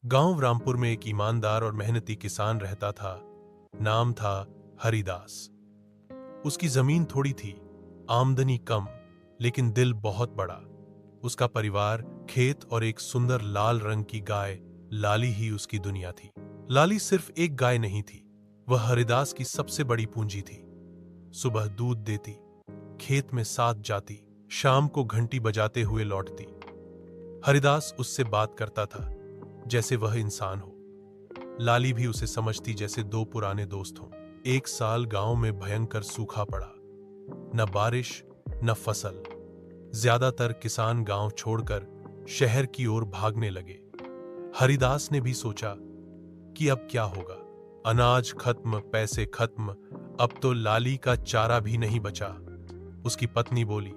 गांव रामपुर में एक ईमानदार और मेहनती किसान रहता था। नाम था हरिदास। उसकी जमीन थोड़ी थी, आमदनी कम, लेकिन दिल बहुत बड़ा। उसका परिवार, खेत और एक सुंदर लाल रंग की गाय लाली ही उसकी दुनिया थी। लाली सिर्फ एक गाय नहीं थी, वह हरिदास की सबसे बड़ी पूंजी थी। सुबह दूध देती, खेत में साथ जाती, शाम को घंटी बजाते हुए लौटती। हरिदास उससे बात करता था जैसे वह इंसान हो। लाली भी उसे समझती जैसे दो पुराने दोस्त हों। एक साल गांव में भयंकर सूखा पड़ा, न बारिश न फसल। ज्यादातर किसान गांव छोड़कर शहर की ओर भागने लगे। हरिदास ने भी सोचा कि अब क्या होगा। अनाज खत्म, पैसे खत्म, अब तो लाली का चारा भी नहीं बचा। उसकी पत्नी बोली,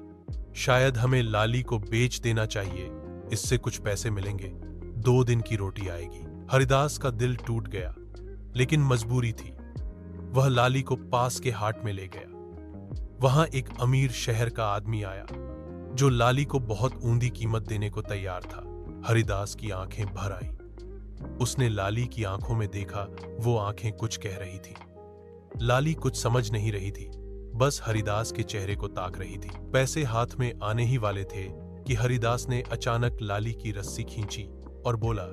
शायद हमें लाली को बेच देना चाहिए, इससे कुछ पैसे मिलेंगे, 2 दिन की रोटी आएगी। हरिदास का दिल टूट गया, लेकिन मजबूरी थी। वह लाली को पास के हाट में ले गया। वहां एक अमीर शहर का आदमी आया जो लाली को बहुत ऊंधी कीमत देने को तैयार था। हरिदास की आंखें भर आईं। उसने लाली की आंखों में देखा, वो आंखें कुछ कह रही थी। लाली कुछ समझ नहीं रही थी, बस हरिदास के चेहरे को ताक रही थी। पैसे हाथ में आने ही वाले थे कि हरिदास ने अचानक लाली की रस्सी खींची और बोला,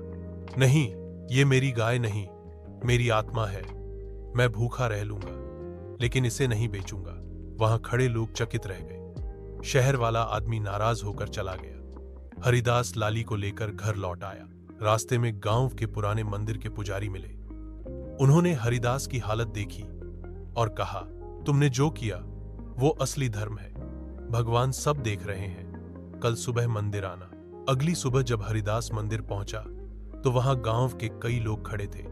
नहीं, ये मेरी गाय नहीं, मेरी आत्मा है। मैं भूखा रह लूंगा, लेकिन इसे नहीं बेचूंगा। वहां खड़े लोग चकित रह गए। शहर वाला आदमी नाराज होकर चला गया। हरिदास लाली को लेकर घर लौट आया। रास्ते में गांव के पुराने मंदिर के पुजारी मिले। उन्होंने हरिदास की हालत देखी और कहा, तुमने जो किया वो असली धर्म है। भगवान सब देख रहे हैं। कल सुबह मंदिर आना। अगली सुबह जब हरिदास मंदिर पहुंचा तो वहां गांव के कई लोग खड़े थे।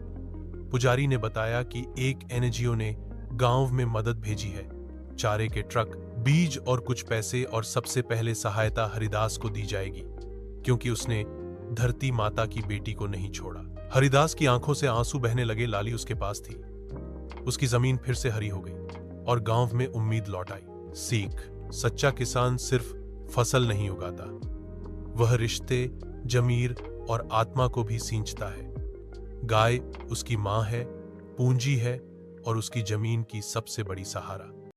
पुजारी ने बताया कि एक एनजीओ ने गांव में मदद भेजी है, चारे के ट्रक, बीज और कुछ पैसे, और सबसे पहले सहायता हरिदास को दी जाएगी, क्योंकि उसने धरती माता की बेटी को नहीं छोड़ा। हरिदास की आंखों से आंसू बहने लगे। लाली उसके पास थी। उसकी जमीन फिर से हरी हो गई और गांव में उम्मीद लौट आई। सीख, सच्चा किसान सिर्फ फसल नहीं उगाता, वह रिश्ते, जमीर और आत्मा को भी सींचता है। गाय उसकी मां है, पूंजी है और उसकी जमीन की सबसे बड़ी सहारा।